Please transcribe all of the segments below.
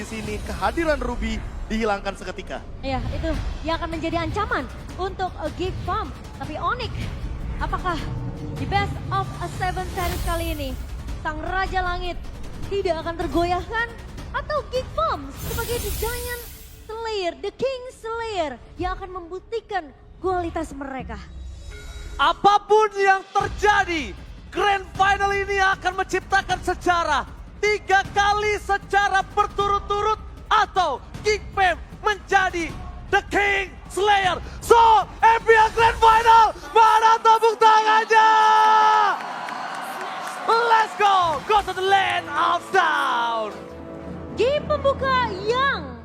sini kehadiran Ruby dihilangkan seketika. Iya, itu yang akan menjadi ancaman untuk Geek Farm. Tapi Onyx, apakah di Best of a Seven series kali ini Sang Raja Langit tidak akan tergoyahkan? Atau Geek Farm sebagai The Giant Slayer, The King Slayer yang akan membuktikan kualitas mereka? Apapun yang terjadi, Grand Final ini akan menciptakan sejarah 3 kali secara berturut-turut atau Geek Fam menjadi The King Slayer. So, FPL Grand Final, mana tepuk tangannya? Let's go to the land of down. Game pembuka yang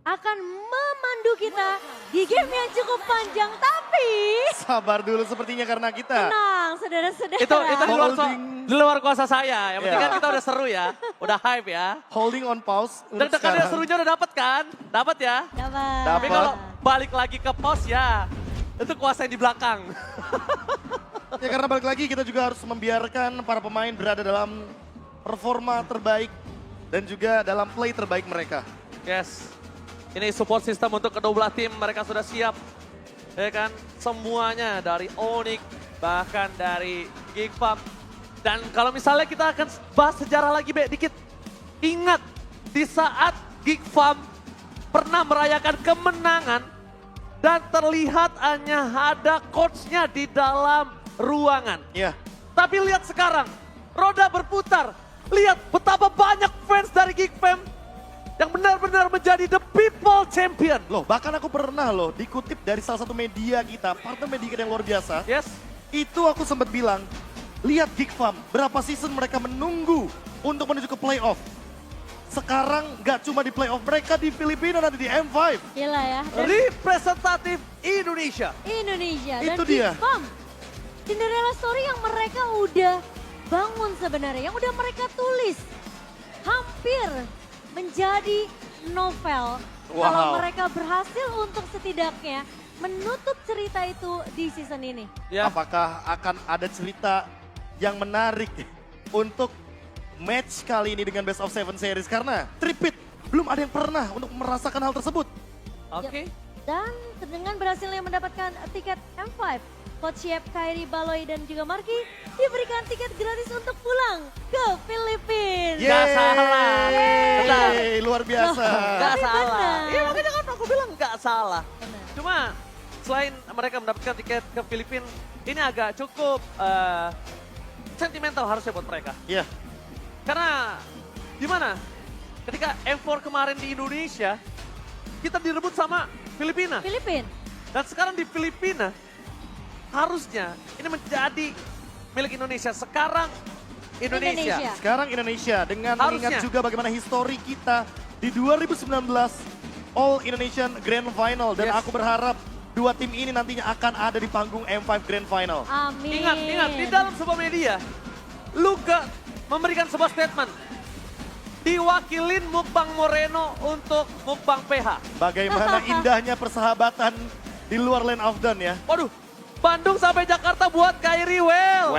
akan memandu kita di game yang cukup panjang, tapi Sabar dulu sepertinya karena kita tenang saudara-saudara. Itu Holding. di luar kuasa saya. Yang penting Iya. kan kita udah seru ya, udah hype ya. holding on pause untuk Deg-degannya sekarang. serunya udah dapet kan? Dapat ya? Dapat. Tapi kalau balik lagi ke pos ya, itu kuasa yang di belakang. Ya karena balik lagi kita juga harus membiarkan para pemain berada dalam performa terbaik dan juga dalam play terbaik mereka. Yes, ini support system untuk kedua belah tim, mereka sudah siap. Ya kan, semuanya dari Onyx, bahkan dari Geek Farm. Dan kalau misalnya kita akan bahas sejarah lagi, Be, dikit. Ingat, di saat Geek Farm pernah merayakan kemenangan dan terlihat hanya ada coachnya di dalam ruangan. Ya, Tapi lihat sekarang, roda berputar. Lihat betapa banyak fans dari Geek Fam yang benar-benar menjadi the people champion. loh bahkan aku pernah loh dikutip dari salah satu media kita, partner media kita yang luar biasa. Yes, Itu aku sempat bilang, lihat Geek Farm, berapa season mereka menunggu untuk menuju ke playoff. Sekarang nggak cuma di playoff, mereka di Filipina nanti di M5. Gila ya. Dan representatif Indonesia. Indonesia Itu dan dia. Geek Farm. Cinderella story yang mereka udah bangun sebenarnya, yang udah mereka tulis. Hampir menjadi novel. Wow. Kalau mereka berhasil untuk setidaknya menutup cerita itu di season ini. Ya, Apakah akan ada cerita yang menarik untuk match kali ini dengan Best of Seven series? Karena tripit belum ada yang pernah untuk merasakan hal tersebut. oke. Dan dengan berhasilnya mendapatkan tiket M5, Coach Yep, Kairi, Baloy, dan juga Marky diberikan tiket gratis untuk pulang ke Filipina. Nggak salah. Benar. Yeay, luar biasa. Nggak Tapi salah. benar. Iya makanya kan aku bilang nggak salah. Benar. Cuma selain mereka mendapatkan tiket ke Filipina, ini agak cukup sentimental harusnya buat mereka. Iya, Karena gimana? Ketika M4 kemarin di Indonesia, kita direbut sama Filipina. Filipina. Dan sekarang di Filipina, harusnya ini menjadi milik Indonesia. Sekarang Indonesia. Indonesia. sekarang Indonesia dengan mengingat Harusnya. juga bagaimana histori kita di 2019 All Indonesian Grand Final. Dan Yes. aku berharap dua tim ini nantinya akan ada di panggung M5 Grand Final. Amin. Ingat, di dalam sebuah media, Luka memberikan sebuah statement. Diwakilin Mukbang Moreno untuk Mukbang PH. Bagaimana indahnya persahabatan di luar Land of Dawn ya. Waduh, Bandung sampai Jakarta buat Kairi well.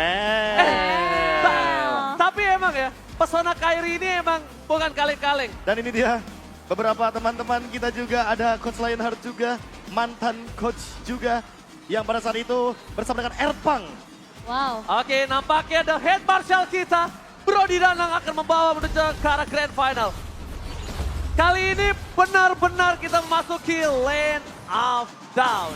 Tapi emang ya, pesona Kairi ini emang bukan kaleng-kaleng. Dan ini dia beberapa teman-teman kita juga, ada Coach Lionheart juga, mantan coach juga yang pada saat itu bersama dengan Erpang. Wow. Oke, nampaknya the head marshal kita, Brody Danang akan membawa menuju ke arah Grand Final. Kali ini benar-benar kita memasuki Land of Down.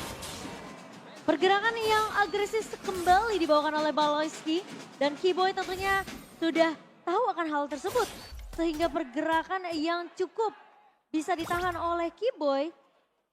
Pergerakan yang agresif kembali dibawakan oleh Baloyski dan Keyboy tentunya sudah tahu akan hal tersebut. Sehingga pergerakan yang cukup bisa ditahan oleh Keyboy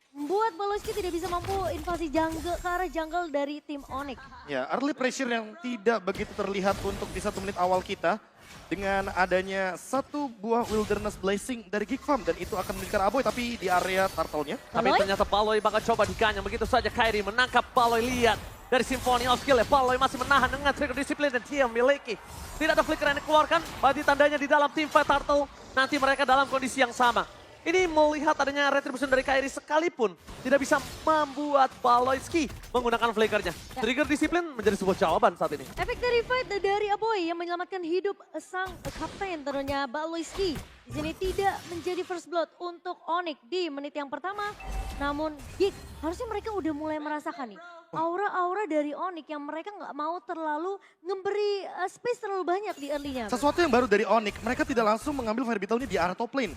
membuat Baloyski tidak bisa mampu invasi jungle ke arah jungle dari tim Onyx. Ya, early pressure yang tidak begitu terlihat untuk di 1 menit awal kita dengan adanya satu buah Wilderness Blessing dari Geek Farm dan itu akan memberikan Aboy tapi di area turtle-nya. Tapi Baloy? ternyata Baloy bakal coba diganyang begitu saja. Kairi menangkap Baloy, lihat dari Symphony of Skill ya. Baloy masih menahan dengan trigger disiplin dan dia memiliki. Tidak ada flicker yang dikeluarkan, berarti tandanya di dalam tim fight turtle nanti mereka dalam kondisi yang sama. Ini melihat adanya retribution dari Kairi sekalipun tidak bisa membuat Baloyski menggunakan flickernya. Trigger disiplin menjadi sebuah jawaban saat ini. Efek dari fight dari Aboy yang menyelamatkan hidup sang kapten tentunya Baloyski. Di sini tidak menjadi first blood untuk Onyx di menit yang pertama. Namun Geek, harusnya mereka udah mulai merasakan nih. Aura-aura dari Onyx yang mereka nggak mau terlalu memberi space terlalu banyak di early-nya. Sesuatu yang baru dari Onyx, mereka tidak langsung mengambil Fire Beetle-nya di arah top lane.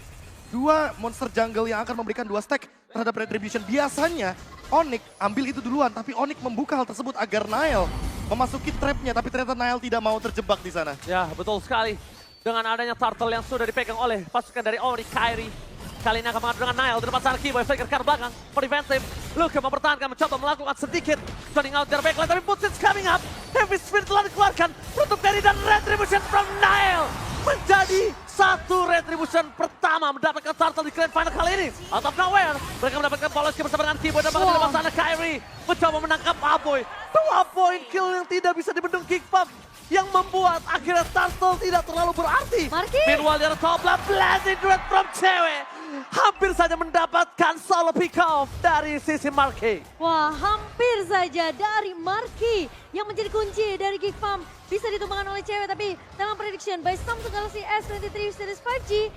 Dua monster jungle yang akan memberikan 2 stack terhadap Retribution. Biasanya Onyx ambil itu duluan, tapi Onyx membuka hal tersebut agar Nile memasuki trapnya, tapi ternyata Nile tidak mau terjebak di sana. Ya, betul sekali. Dengan adanya turtle yang sudah dipegang oleh pasukan dari Onyx, Kairi. Kali ini akan mengadu dengan Nile di depan sana Keyboy, flicker ke belakang, preventive. Luka mempertahankan, mencoba melakukan sedikit turning out their backline, tapi Boots is coming up. Heavy Spirit telah dikeluarkan untuk Terry dan Retribution from Nile. Menjadi satu Retribution pertama mendapatkan turtle di grand final kali ini. Out of nowhere, mereka mendapatkan polos bersama dengan Keyboy dan bahkan di depan sana Kairi. Mencoba menangkap Aboy. 2 point kill yang tidak bisa dibendung Geekfam. Yang membuat akhirnya turtle tidak terlalu berarti. Marky. Meanwhile di top lane, blazing red from cewek. Hampir saja mendapatkan solo pick off dari sisi Marky. Wah, hampir saja dari Marky yang menjadi kunci dari Geek Farm. Bisa ditumbangkan oleh cewek, tapi dalam prediction by Samsung Galaxy S23 Series 5G.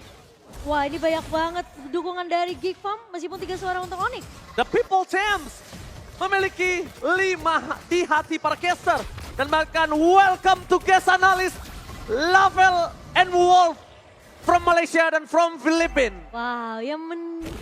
Wah, ini banyak banget dukungan dari Geek Farm meskipun 3 suara untuk Onyx. The People Champs memiliki 5 di hati para caster. Dan bahkan welcome to guest analyst Lavel and Wolf from Malaysia dan from Filipina. Wow, yang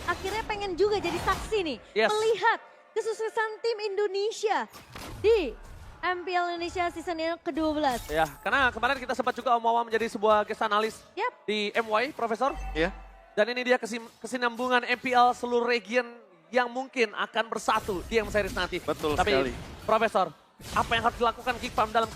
akhirnya pengen juga jadi saksi nih. Yes. Melihat kesuksesan tim Indonesia di MPL Indonesia season yang ke-12. Ya, karena kemarin kita sempat juga Omawa menjadi sebuah guest analyst Yap. di MY, Profesor. Ya. Dan ini dia kesinambungan MPL seluruh region yang mungkin akan bersatu di M Series nanti. Betul Tapi, sekali. Profesor, apa yang harus dilakukan Geek Farm dalam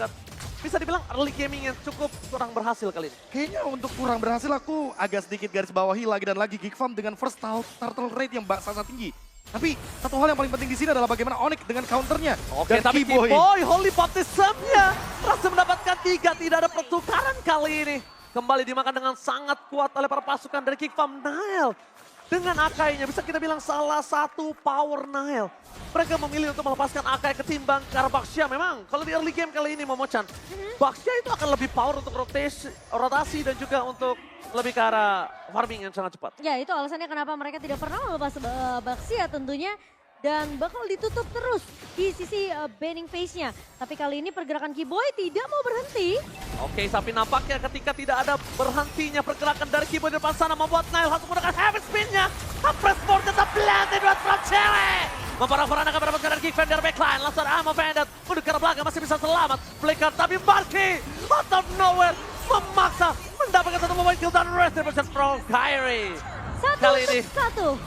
bisa dibilang early gaming yang cukup kurang berhasil kali ini? Kayaknya untuk kurang berhasil aku agak sedikit garis bawahi lagi dan lagi Geek Farm dengan first turtle rate yang sangat tinggi. Tapi satu hal yang paling penting di sini adalah bagaimana Onyx dengan counternya. Oke, dan tapi Keyboy. Keyboy, Holy Baptism-nya berhasil mendapatkan 3, tidak ada pertukaran kali ini. Kembali dimakan dengan sangat kuat oleh para pasukan dari Geek Farm. Nile dengan Akainya bisa kita bilang salah satu power Nile. Mereka memilih untuk melepaskan Akai ketimbang ke arah Baxia. Memang kalau di early game kali ini Momochan, Baxia itu akan lebih power untuk rotasi dan juga untuk lebih ke arah farming yang sangat cepat. Ya, itu alasannya kenapa mereka tidak pernah melepas Baxia tentunya. Dan bakal ditutup terus di sisi banning phase-nya. Tapi kali ini pergerakan Keyboy tidak mau berhenti. Oke, tapi nampaknya ketika tidak ada berhentinya pergerakan dari Keyboy di depan sana membuat Nile harus menggunakan heavy spin-nya. Press board tetap blended buat from cewek. Memperang-perang akan mendapatkan dari Geek Fan dari backline. Langsung Amo Bandit mundur ke arah belakang masih bisa selamat. Flicker tapi Marky out of nowhere memaksa mendapatkan satu point kill dan retribution from Kairi. Kali ini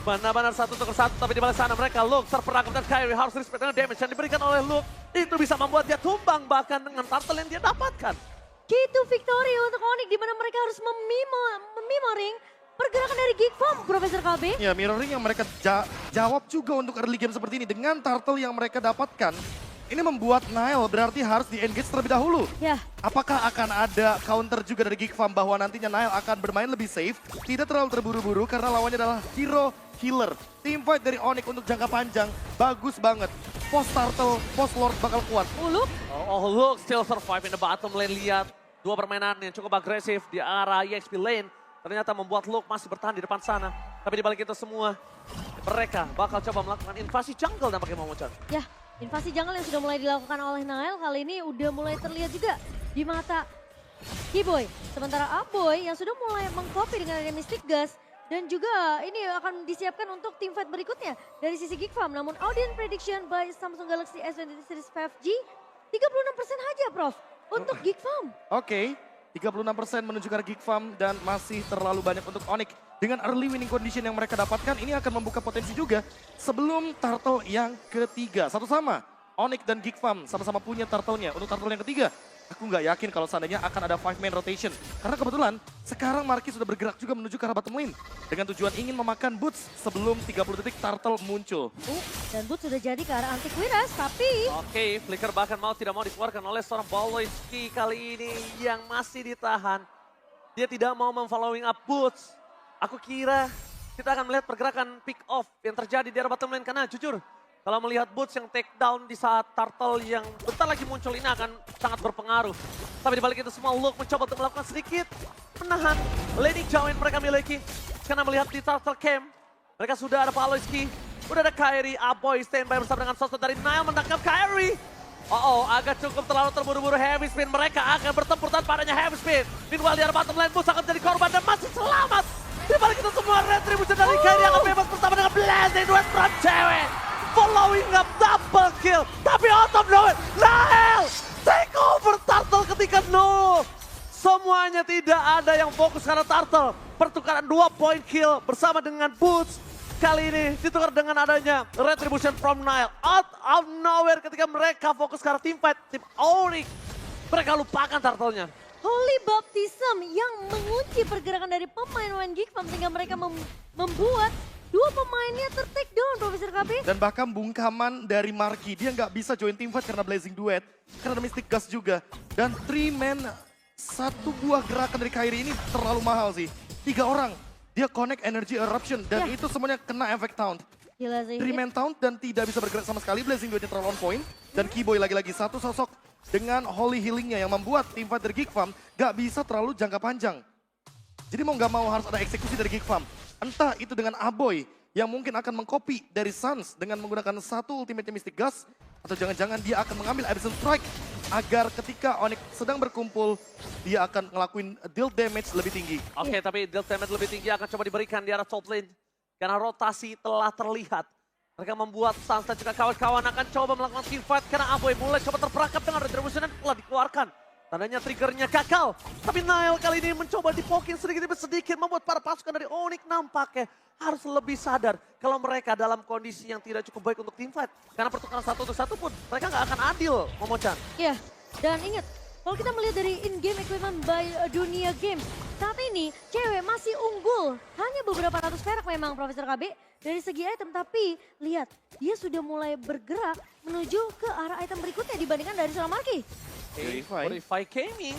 benar-benar 1 untuk 1, tapi di balik sana mereka Luke terperangkap dan Kairi harus respect dengan damage yang diberikan oleh Luke. Itu bisa membuat dia tumbang bahkan dengan turtle yang dia dapatkan. Key to victory untuk Onyx di mana mereka harus memimering pergerakan dari Geek Farm, Profesor KB. Ya, mirroring yang mereka jawab juga untuk early game seperti ini. Dengan turtle yang mereka dapatkan, ini membuat Nile berarti harus di-engage terlebih dahulu. Ya. Apakah akan ada counter juga dari Geek Farm bahwa nantinya Nile akan bermain lebih safe, tidak terlalu terburu-buru karena lawannya adalah hero healer. Team fight dari Onyx untuk jangka panjang, bagus banget. Post turtle, post lord bakal kuat. Luke. Oh, Luke still survive in the bottom lane. Lihat dua permainan yang cukup agresif di arah EXP lane. Ternyata membuat Luke masih bertahan di depan sana. Tapi di balik itu semua, mereka bakal coba melakukan invasi jungle dan pakai Momochan. Ya, invasi jungle yang sudah mulai dilakukan oleh Nile kali ini udah mulai terlihat juga di mata Keyboy. Sementara Aboy yang sudah mulai mengcopy dengan ada Mystic Gas. Dan juga ini akan disiapkan untuk tim fight berikutnya dari sisi Geek Farm. Namun audience prediction by Samsung Galaxy S23 Series 5G 36% aja Prof untuk Geek Farm. Oke, 36% menuju ke arah Geek Farm dan masih terlalu banyak untuk Onyx. Dengan early winning condition yang mereka dapatkan, ini akan membuka potensi juga sebelum turtle yang ketiga. Satu sama, Onyx dan Geek Farm sama-sama punya turtle-nya. Untuk turtle yang ketiga, aku nggak yakin kalau seandainya akan ada 5-man rotation. Karena kebetulan sekarang Marky sudah bergerak juga menuju ke arah bottom lane. Dengan tujuan ingin memakan Boots sebelum 30 detik turtle muncul. Dan Boots sudah jadi ke arah Antiquitas, tapi... Oke, Flicker bahkan tidak mau dikeluarkan oleh seorang Baloyski kali ini yang masih ditahan. Dia tidak mau memfollowing up Boots. Aku kira kita akan melihat pergerakan pick off yang terjadi di arah bottom lane. Karena jujur, kalau melihat Boots yang take down di saat Turtle yang bentar lagi muncul ini akan sangat berpengaruh. Tapi dibalik itu semua, Luke mencoba untuk melakukan sedikit menahan laning jauh yang mereka miliki. Karena melihat di Turtle Camp, mereka sudah ada Paloyski, udah ada Kairi, Aboy standby bersama dengan sosok dari Nile menangkap Kairi. Agak cukup terlalu terburu-buru. Heavy Spin, mereka akan bertempur tanpa adanya Heavy Spin. Meanwhile di arah bottom lane, Boots akan menjadi korban dan masih selamat. Di balik itu semua, Retribution dari Kairi akan bebas bersama dengan Blazing Duet from cewek. Following up double kill. Tapi out of nowhere, Nile take over Turtle ketika no. Semuanya tidak ada yang fokus karena Turtle. Pertukaran 2 point kill bersama dengan Boots. Kali ini ditukar dengan adanya Retribution from Nile. Out of nowhere ketika mereka fokus karena teamfight tim Onyx. Mereka lupakan Turtle-nya. Holy Baptism yang mengunci pergerakan dari pemain Geek Farm sehingga mereka membuat dua pemainnya ter-take down, Profesor KB. Dan bahkan bungkaman dari Marky, dia nggak bisa join teamfight karena Blazing Duet. Karena ada Mystic Gust juga. Dan 3 man, satu buah gerakan dari Kairi ini terlalu mahal sih. 3 orang, dia connect energy eruption dan itu semuanya kena efek taunt. Gila sih. 3 man taunt dan tidak bisa bergerak sama sekali. Blazing Duetnya terlalu on point. Dan Keyboy lagi-lagi satu sosok dengan Holy Healing-nya yang membuat teamfight dari Geek Farm nggak bisa terlalu jangka panjang. Jadi mau nggak mau harus ada eksekusi dari Geek Farm. Entah itu dengan Aboy yang mungkin akan mengcopy dari Suns dengan menggunakan satu ultimate Mystic Gust. Atau jangan-jangan dia akan mengambil Abyssal Strike agar ketika Onyx sedang berkumpul dia akan ngelakuin deal damage lebih tinggi. Oke, tapi deal damage lebih tinggi akan coba diberikan di arah top lane. Karena rotasi telah terlihat. Mereka membuat Suns dan juga kawan-kawan akan coba melakukan teamfight karena Aboy mulai coba terperangkap dengan Retribution dan telah dikeluarkan. Tandanya triggernya gagal. Tapi Nile kali ini mencoba dipokin sedikit demi sedikit. Membuat para pasukan dari Onyx nampaknya harus lebih sadar kalau mereka dalam kondisi yang tidak cukup baik untuk teamfight. Karena pertukaran 1 untuk 1 pun mereka nggak akan adil, Momo-chan. Iya, dan ingat, kalau kita melihat dari in-game equipment by Dunia Games, saat ini cewek masih unggul. Hanya beberapa ratus perak memang, Profesor KB, dari segi item. Tapi lihat, dia sudah mulai bergerak menuju ke arah item berikutnya dibandingkan dari seorang Marky. Purify Gaming.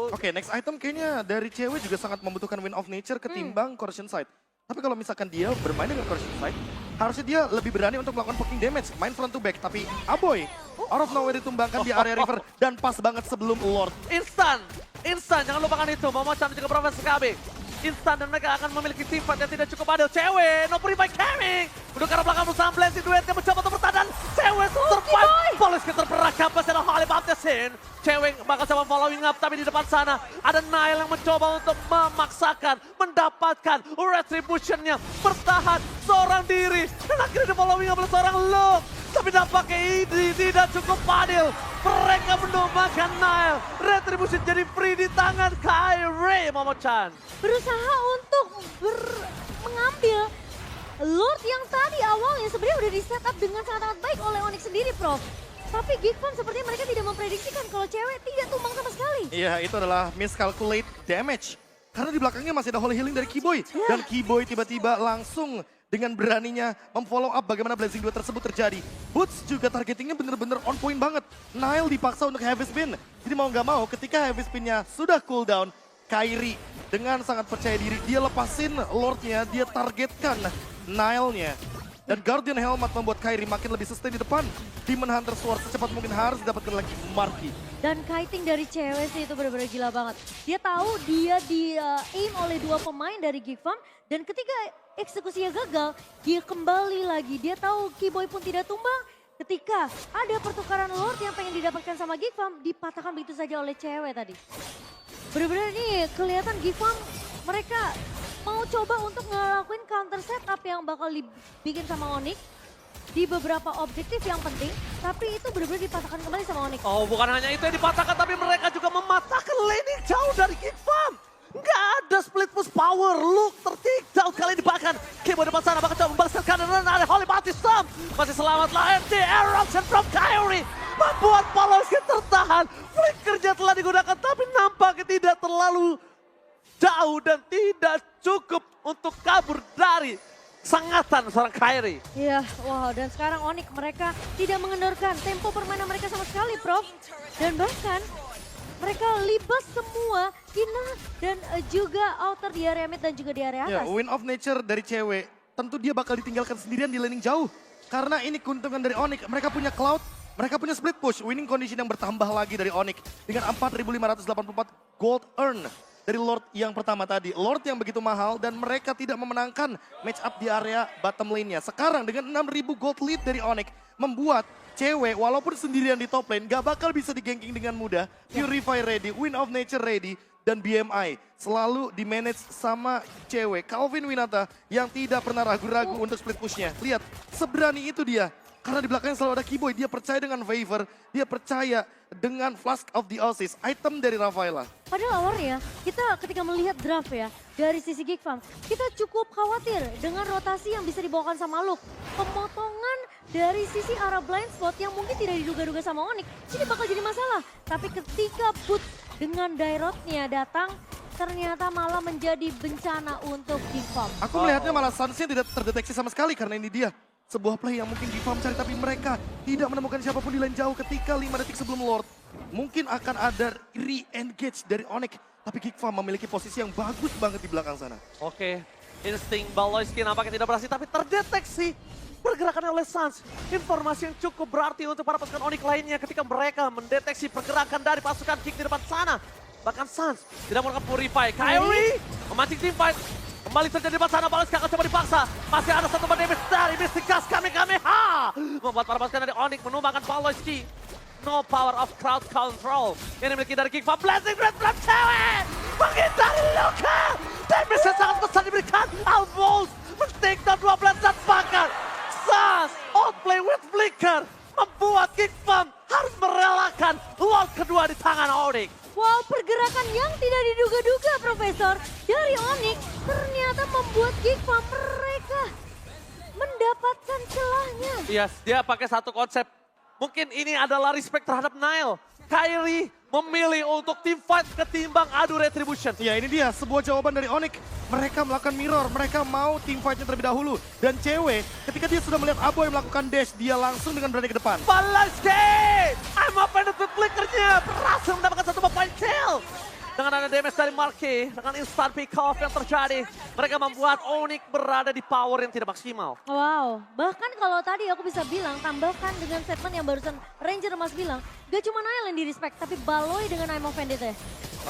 Oke, next item kayaknya dari cewek juga sangat membutuhkan Wind of Nature ketimbang Corrosion Sight. Tapi kalau misalkan dia bermain dengan Corrosion Sight, harusnya dia lebih berani untuk melakukan poking damage, main front to back. Tapi Aboy, out of nowhere ditumbangkan di area river dan pas banget sebelum Lord. Instan, jangan lupakan itu. Momo-chan juga Profesor KB. Instan dan mereka akan memiliki teamfight yang tidak cukup adil. Cewek, no Purify Gaming. Udah ke arah belakang bersama Blazing Duet yang mencoba untuk bertahan. Cewek survive. Polis terperangkap masih ada Holy Baptism. Cewek bakal coba following up tapi di depan sana ada Nile yang mencoba untuk memaksakan mendapatkan Retribution-nya. Bertahan seorang diri dan akhirnya di following up oleh seorang Luke. Tapi nampaknya ini tidak cukup adil. Mereka mendombakan Nile. Retribution jadi free di tangan Kairi, Momo-chan. Berusaha untuk mengambil Lord yang tadi awalnya sebenarnya udah di setup dengan sangat-sangat baik oleh Onyx sendiri, Prof. Tapi Geek Farm sepertinya mereka tidak memprediksikan kalau cewek tidak tumbang sama sekali. Iya, itu adalah miscalculate damage. Karena di belakangnya masih ada Holy Healing dari Keyboy. Dan Keyboy tiba-tiba langsung dengan beraninya memfollow up bagaimana Blazing Duet tersebut terjadi. Boots juga targetingnya bener-bener on point banget. Nile dipaksa untuk heavy spin. Jadi mau nggak mau ketika heavy spinnya sudah cooldown, Kairi dengan sangat percaya diri dia lepasin Lordnya, dia targetkan Nile-nya. Dan Guardian Helmet membuat Kairi makin lebih sustain di depan. Demon Hunter Sword secepat mungkin harus didapatkan lagi Marky. Dan kiting dari cewek sih itu benar-benar gila banget. Dia tahu dia di aim oleh dua pemain dari Geek Farm. Dan ketika eksekusinya gagal, dia kembali lagi. Dia tahu Keyboy pun tidak tumbang. Ketika ada pertukaran Lord yang pengen didapatkan sama Geek Farm, dipatahkan begitu saja oleh cewek tadi. Benar-benar nih kelihatan Geek Farm mereka mau coba untuk ngelakuin counter setup yang bakal dibikin sama Onyx di beberapa objektif yang penting, tapi itu benar-benar dipatahkan kembali sama Onyx. Oh, bukan hanya itu yang dipatahkan, tapi mereka juga mematahkan laning jauh dari Geek Farm. Nggak ada split push power, Luke tertik jauh kali ini bahkan. Keyboard depan sana bakal coba membalaskan kanan dan ada Holy Baptism. Masih selamat lah MD Eruption from Kairi. Membuat Paloyski tertahan. Flickernya telah digunakan tapi nampaknya tidak terlalu jauh dan tidak cukup untuk kabur dari sengatan seorang Kairi. Iya, wow, dan sekarang Onyx mereka tidak mengendorkan tempo permainan mereka sama sekali, Prof. Dan bahkan Mereka libas semua, Kina dan juga outer di area mid dan juga di area Ya, atas. win of nature dari cewek, tentu dia bakal ditinggalkan sendirian di laning jauh. Karena ini keuntungan dari Onyx, mereka punya Cloud, mereka punya split push, winning condition yang bertambah lagi dari Onyx. Dengan 4.584 gold earn dari Lord yang pertama tadi. Lord yang begitu mahal dan mereka tidak memenangkan match up di area bottom lane-nya. Sekarang dengan 6.000 gold lead dari Onyx, membuat cewek walaupun sendirian di top lane gak bakal bisa diganking dengan mudah. Purify ready, win of nature ready, dan BMI selalu di-manage sama cewek. Calvin Winata yang tidak pernah ragu-ragu untuk split pushnya. Lihat, seberani itu dia. Karena di belakangnya selalu ada Keyboy, dia percaya dengan Favor, dia percaya dengan Flask of the Oasis, item dari Rafaela. Padahal awalnya kita ketika melihat draft ya dari sisi Geek Farm, kita cukup khawatir dengan rotasi yang bisa dibawakan sama Luke. Pemotongan dari sisi arah blind spot yang mungkin tidak diduga-duga sama Onyx, ini bakal jadi masalah. Tapi ketika Put dengan Dairotnya datang, ternyata malah menjadi bencana untuk Geek Farm. Aku melihatnya malah Sunsnya tidak terdeteksi sama sekali karena ini dia. Sebuah play yang mungkin Geek Farm cari tapi mereka tidak menemukan siapapun di lane jauh ketika 5 detik sebelum Lord. Mungkin akan ada re-engage dari Onyx. Tapi Geek Farm memiliki posisi yang bagus banget di belakang sana. Oke, insting Baloyski nampaknya tidak berhasil tapi terdeteksi pergerakan oleh Suns. Informasi yang cukup berarti untuk para pasukan Onyx lainnya ketika mereka mendeteksi pergerakan dari pasukan Geek di depan sana. Bahkan Suns tidak melakukan purify. Kyrie memancing teamfight. Kembali terjadi di depan sana, Baloyski akan coba dipaksa. Masih ada satu damage dari Mystikas Kamehameha. Membuat para pasukan dari Onyx menumbangkan Baloyski. No power of crowd control. Yang dimiliki dari Geek Farm. Blazing Red Flame cewek. Menghindari Luka. Damage yang sangat besar diberikan. Almost men-take down 12 dan bahkan Suns outplay with Flicker. Membuat Geek Farm harus merelakan Lord kedua di tangan Onyx. Wow, pergerakan yang tidak diduga-duga, Profesor, dari Onyx ternyata membuat Geek Farm mereka mendapatkan celahnya. Yes, dia pakai satu konsep. Mungkin ini adalah respect terhadap Nile. Kyrie memilih untuk team fight ketimbang adu retribution. Ya ini dia sebuah jawaban dari Onyx. Mereka melakukan mirror, mereka mau team fight-nya terlebih dahulu. Dan cewek ketika dia sudah melihat Aboy melakukan dash, dia langsung dengan berani ke depan. Baloyski! I'm open with flickernya. Berhasil mendapatkan satu point kill. Dengan ada damage dari Marquis, dengan instant pick off yang terjadi, mereka membuat Onyx berada di power yang tidak maksimal. Wow, bahkan kalau tadi aku bisa bilang, tambahkan dengan statement yang barusan Ranger Mas bilang, gak cuma Nile yang di-respect, tapi Baloy dengan I'm offended ya.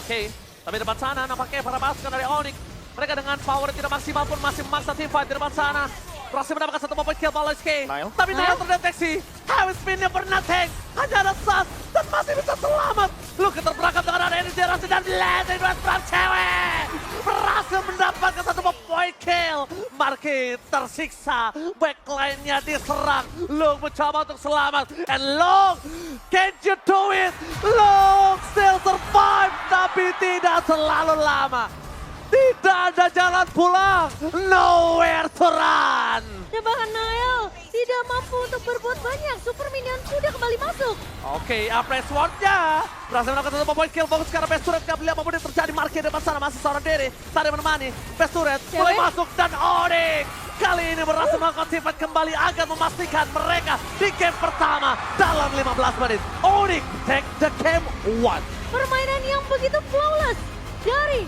Oke, tapi depan sana nampaknya para pasukan dari Onyx, mereka dengan power yang tidak maksimal pun masih memaksa team fight di depan sana. Berhasil mendapatkan satu point kill Baloyski. Nile. Tapi Nile terdeteksi. Heavy spinnya for nothing. Hanya ada Suns dan masih bisa selamat. Luka terperangkap dengan ada energi rasa dan landing dengan perang cewek. Berhasil mendapatkan satu point kill. Marquis tersiksa. Backline-nya diserang. Luke mencoba untuk selamat. And Luke, can't you do it? Luke still survive. Tapi tidak selalu lama. Tidak ada jalan pulang. Nowhere to run. Dan bahkan Nile tidak mampu untuk berbuat banyak. Super Minion sudah kembali masuk. Oke, Apres Sword-nya berhasil melakukan satu point kill. Fokus sekarang Best Turret. Gak beli apapun yang terjadi. Marquis di depan sana masih seorang diri. Tadi menemani. Best Turret mulai masuk dan Onyx kali ini berhasil melakukan teamfight kembali agar memastikan mereka di game pertama dalam 15 menit. Onyx take the game 1. Permainan yang begitu flawless dari